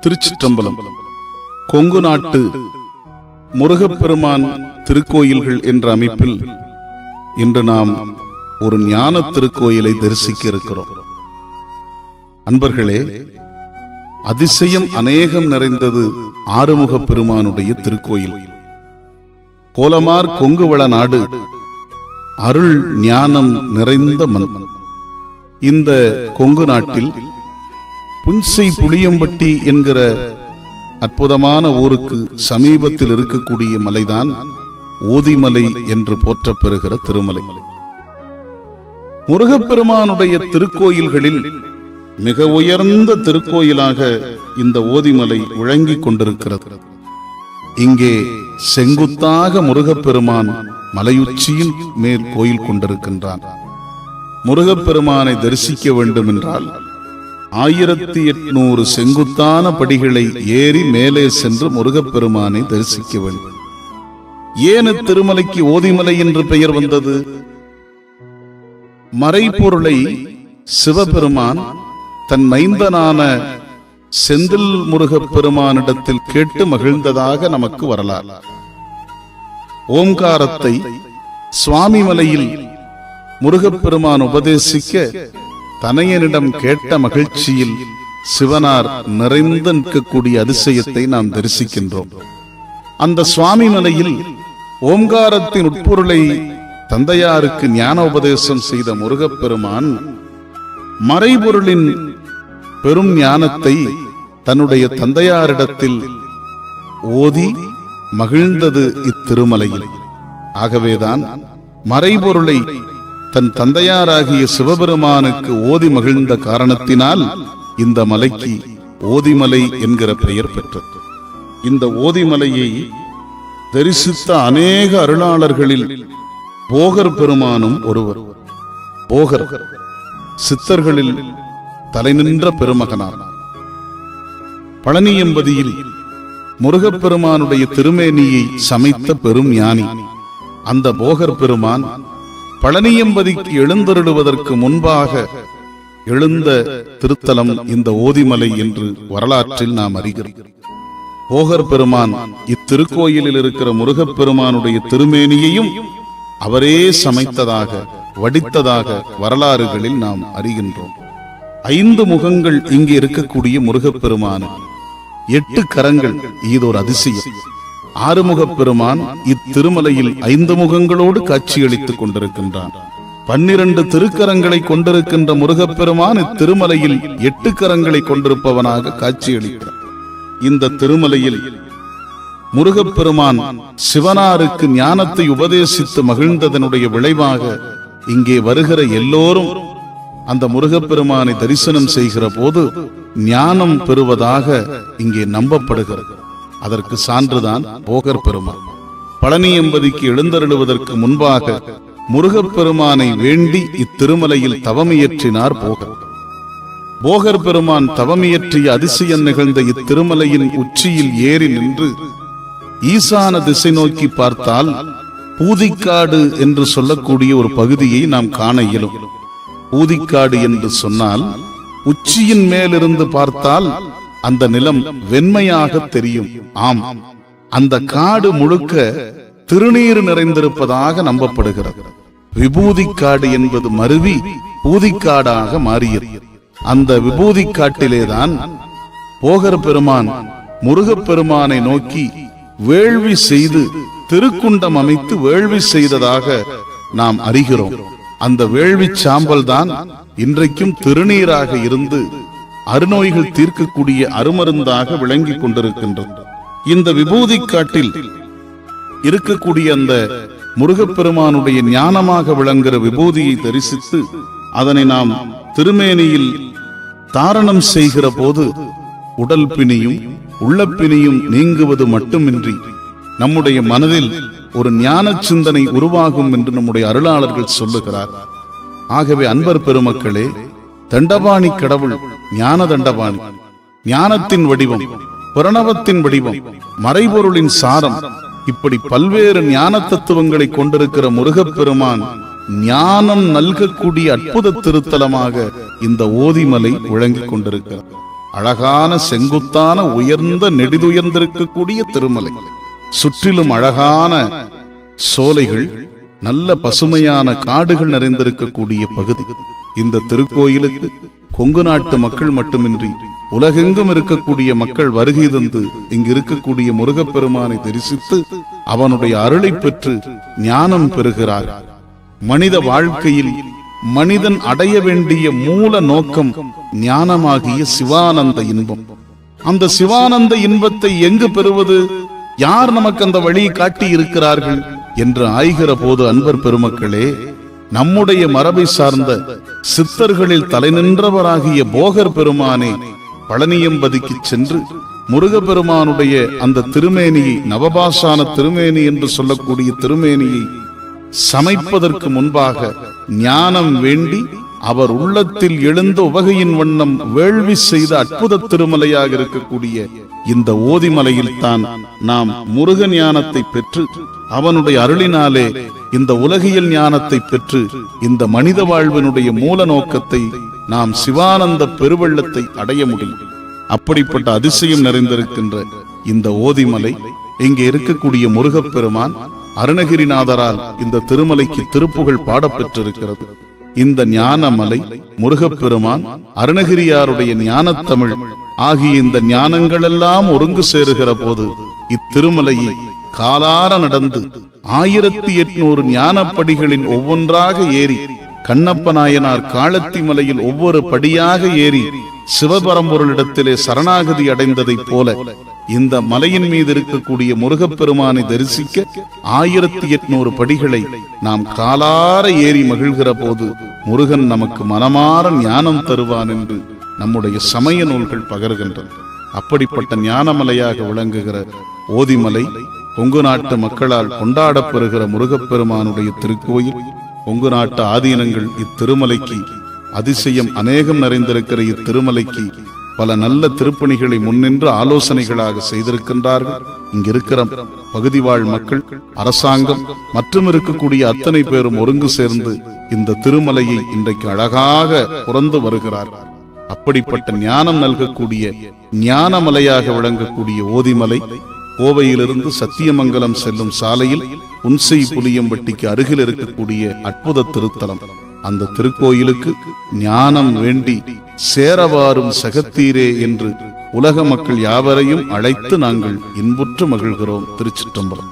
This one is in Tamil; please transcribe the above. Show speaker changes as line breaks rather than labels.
திருச்சிற்றம்பலம். கொங்கு நாட்டு முருகப்பெருமான் திருக்கோயில்கள் என்ற அமைப்பில் இன்று நாம் ஒரு ஞான திருக்கோயிலை தரிசிக்க இருக்கிறோம். அன்பர்களே, அதிசயம் அநேகம் நிறைந்தது ஆறுமுக பெருமானுடைய திருக்கோயில். கோலமார் கொங்குவள நாடு, அருள் ஞானம் நிறைந்த மண். இந்த கொங்கு நாட்டில் புன்சை புளியம்பட்டி என்கிற அற்புதமான ஊருக்கு சமீபத்தில் இருக்கக்கூடிய மலைதான் ஓதிமலை என்று போற்றப்பெறுகிற திருமலை. முருகப்பெருமானுடைய திருக்கோயில்களில் மிக உயர்ந்த திருக்கோயிலாக இந்த ஓதிமலை விளங்கிக் கொண்டிருக்கிறது. இங்கே செங்குத்தாக முருகப்பெருமான் மலையுச்சியின் மேல் கோயில் கொண்டிருக்கின்றான். முருகப்பெருமானை தரிசிக்க வேண்டும் என்றால் 1800 செங்குத்தான படிகளை ஏறி மேலே சென்று முருகப்பெருமானை தரிசிக்க வேண்டும். ஏன் திருமலைக்கு ஓதிமலை என்று பெயர் வந்தது? மறைபொருளை சிவபெருமான் தன் மைந்தனான செந்தில் முருகப்பெருமானிடத்தில் கேட்டு மகிழ்ந்ததாக நமக்கு வரலாறு. ஓம்காரத்தை சுவாமி மலையில் முருகப்பெருமான் உபதேசிக்க தனையனிடம் கேட்ட மகிழ்ச்சியில் சிவனார் நிறைந்து நிற்கக்கூடிய அதிசயத்தை நாம் தரிசிக்கின்றோம். அந்த சுவாமி மலையில் ஓம்காரத்தின் உட்பொருளை தந்தையாருக்கு ஞான உபதேசம் செய்த முருகப்பெருமான் மறைபொருளின் பெரும் ஞானத்தை தன்னுடைய தந்தையாரிடத்தில் ஓதி மகிழ்ந்தது இத்திருமலையில். ஆகவேதான் மறைபொருளை தன் தந்தையாராகிய சிவபெருமானுக்கு ஓதி மகிழ்ந்த காரணத்தினால் இந்த மலைக்கு ஓதிமலை என்கிற பெயர் பெற்றது. இந்த ஓதிமலையை தரிசித்த அநேக அருளாளர்களில் போகர் பெருமானும் ஒருவர். போகர் சித்தர்களில் தலைநின்ற பெருமகனார். பழனியம்பதியில் முருகப்பெருமானுடைய திருமேனியை சமைத்த பெரும் ஞானி. அந்த போகர் பெருமான் பழனியம்பதிக்கு எழுந்தருளுவதற்கு முன்பாக எழுந்த திருத்தலம் இந்த ஓதிமலை என்று வரலாற்றில் நாம் அறிகிறோம். போகர் பெருமான் இத்திருக்கோயிலில் இருக்கிற முருகப்பெருமானுடைய திருமேனியையும் அவரே சமைத்ததாக வடித்ததாக வரலாறுகளில் நாம் அறிகின்றோம். 5 முகங்கள் இங்கே இருக்கக்கூடிய முருகப்பெருமான், 8 கரங்கள், இதொரு அதிசயம். ஆறுமுகப் பெருமான் இத்திருமலையில் 5 முகங்களோடு காட்சியளித்துக் கொண்டிருக்கின்றான். 12 திருக்கரங்களை கொண்டிருக்கின்ற முருகப்பெருமான் இத்திருமலையில் 8 கரங்களை கொண்டிருப்பவனாக காட்சியளிக்கிறார். இந்த திருமலையில் முருகப்பெருமான் சிவனாருக்கு ஞானத்தை உபதேசித்து மகிழ்ந்ததனுடைய விளைவாக இங்கே வருகிற எல்லோரும் அந்த முருகப்பெருமானை தரிசனம் செய்கிற போது ஞானம் பெறுவதாக இங்கே நம்பப்படுகிறது. அதற்கு சான்றுதான் போகர் பெருமான். பழனியம்பதிக்கு எழுந்தருளுவதற்கு முன்பாக முருகப்பெருமானை வேண்டி இத்திருமலையில் தவமியற்றினார் போகர். போகர் பெருமான் தவமியற்றிய அதிசயம் நிகழ்ந்த இத்திருமலையின் உச்சியில் ஏறி நின்று ஈசான திசை நோக்கி பார்த்தால் பூதிக்காடு என்று சொல்லக்கூடிய ஒரு பகுதியை நாம் காண இயலும். பூதிக்காடு என்று சொன்னால் உச்சியின் மேலிருந்து பார்த்தால் அந்த நிலம் வெண்மையாக தெரியும். ஆம், அந்த காடு முழுக்க திருநீர் நிறைந்திருப்பதாக நம்பப்படுகிறது. விபூதிக்காடு என்பது மருவி பூதிக்காடாக மாறியது. அந்த விபூதிக்காட்டிலேதான் போகர் பெருமான் முருகப்பெருமானை நோக்கி வேள்வி செய்து திருக்குண்டம் அமைத்து வேள்வி செய்ததாக நாம் அறிகிறோம். அந்த வேள்வி சாம்பல் தான் இன்றைக்கும் திருநீராக இருந்து அருநோய்கள் தீர்க்கக்கூடிய அருமருந்தாக விளங்கிக் கொண்டிருக்கின்றது. இந்த விபூதி காட்டில் இருக்கக்கூடிய அந்த முருகப்பெருமானுடைய ஞானமாக விளங்குகிற விபூதியை தரிசித்து அதனை நாம் திருமேனியில் தாரணம் செய்கிற போது உடல் பிணியும் உள்ளப்பிணியும் நீங்குவது மட்டுமின்றி நம்முடைய மனதில் ஒரு ஞான சிந்தனை உருவாகும் என்று நம்முடைய அருளாளர்கள் சொல்லுகிறார். ஆகவே அன்பர் பெருமக்களே, தண்டபாணி கடவுள் ஞான தண்டபாணி, ஞானத்தின் வடிவம், பிரணவத்தின் வடிவம், மறைபொருளின் சாரம், இப்படி பல்வேறு ஞான தத்துவங்களை கொண்டிருக்கிற முருகப்பெருமான் ஞானம் நல்கக்கூடிய அற்புத திருத்தலமாக இந்த ஓதிமலை விளங்கிக் கொண்டிருக்கிறது. அழகான செங்குத்தான உயர்ந்த நெடிதுயர்ந்திருக்கக்கூடிய திருமலை. சுற்றிலும் அழகான சோலைகள், நல்ல பசுமையான காடுகள் நிறைந்திருக்கக்கூடிய பகுதி. இந்த திருக்கோயிலுக்கு கொங்கு நாட்டு மக்கள் மட்டுமின்றி உலகெங்கும் இருக்கக்கூடிய மக்கள் வருகை தந்து இங்கு இருக்கக்கூடிய முருகப்பெருமானை தரிசித்து அவனுடைய அருளை பெற்று ஞானம் பெறுகிறார். மனித வாழ்க்கையில் மனிதன் அடைய வேண்டிய மூல நோக்கம் ஞானமாகிய சிவானந்த இன்பம். அந்த சிவானந்த இன்பத்தை எங்கு பெறுவது? யார் நமக்கு அந்த வழியை காட்டி இருக்கிறார்கள் என்று ஆய்கிற போது, அன்பர் பெருமக்களே, நம்முடைய மரபை சார்ந்த சித்தர்களில் தலை நின்றவராகிய போகர் பெருமானே பழனியம்பதிக்கு சென்று முருகப்பெருமானுடைய அந்த திருமேனியை, நவபாஷான திருமேனி என்று சொல்லக்கூடிய திருமேனியை சமைப்பதற்கு முன்பாக ஞானம் வேண்டி அவர் உள்ளத்தில் எழுந்த உவகையின் வண்ணம் வேள்வி செய்த அற்புத திருமலையாக இருக்கக்கூடிய இந்த ஓதிமலையில் தான் நாம் முருக ஞானத்தை பெற்று அவனுடைய அருளினாலே இந்த உலகியல் ஞானத்தை பெற்று இந்த மனித வாழ்வினுடைய மூல நோக்கத்தை நாம் சிவானந்த பெருவெள்ளத்தை அடைய முடியும். அப்படிப்பட்ட அதிசயம் நிறைந்திருக்கின்ற இந்த ஓதிமலை, இங்கே இருக்கக்கூடிய முருகப்பெருமான் அருணகிரிநாதரால் இந்த திருமலைக்கு திருப்புகழ் பாடப்பெற்றிருக்கிறது. இந்த ஞானமலை, முருகப்பெருமான், அருணகிரியாருடைய ஞானத்தமிழ் ஆகிய இந்த ஞானங்களெல்லாம் ஒருங்கு சேருகிற போது இத்திருமலையை காலார நடந்து 1800 ஞானப்படிகளின் ஒவ்வொன்றாக ஏறி, கண்ணப்ப நாயனார் காளத்தி மலையில் ஒவ்வொரு படியாக ஏறி சிவபரம்பொருளிடத்திலே சரணாகதி அடைந்ததைப் போல இந்த மலையின் மீது இருக்கக்கூடிய முருகப்பெருமானை தரிசிக்க 1800 படிகளை நாம் காலார ஏறி மகிழ்கிற போது முருகன் நமக்கு மனமாற ஞானம் தருவான் என்று நம்முடைய சமய நூல்கள் பகர்கின்றன. அப்படிப்பட்ட ஞானமலையாக விளங்குகிற ஓதிமலை, கொங்கு நாட்டு மக்களால் கொண்டாடப்பெறுகிற முருகப்பெருமானுடைய திருக்கோயில். கொங்கு நாட்டு ஆதீனங்கள் இத்திருமலைக்கு அதிசயம் அநேகம் நிறைந்திருக்கிற இத்திருமலைக்கு பல நல்ல திருப்பணிகளை முன்னின்று ஆலோசனைகளாக செய்திருக்கின்றார்கள். இங்கிருக்கிற பகுதி வாழ் மக்கள், அரசாங்கம் மற்றும் இருக்கக்கூடிய அத்தனை பேரும் ஒருங்கு சேர்ந்து இந்த திருமலையை இன்றைக்கு அழகாக புறந்து வருகிறார்கள். அப்படிப்பட்ட ஞானம் நல்கக்கூடிய ஞானமலையாக விளங்கக்கூடிய ஓதிமலை, கோவையிலிருந்து சத்தியமங்கலம் செல்லும் சாலையில் உன்சை புலியம்பட்டிக்கு அருகில் இருக்கக்கூடிய அற்புத திருத்தலம். அந்த திருக்கோயிலுக்கு ஞானம் வேண்டி சேரவாரும் சகத்தீரே என்று உலக மக்கள் யாவரையும் அழைத்து நாங்கள் இன்புற்று மகிழ்கிறோம். திருச்சிற்றம்பலம்.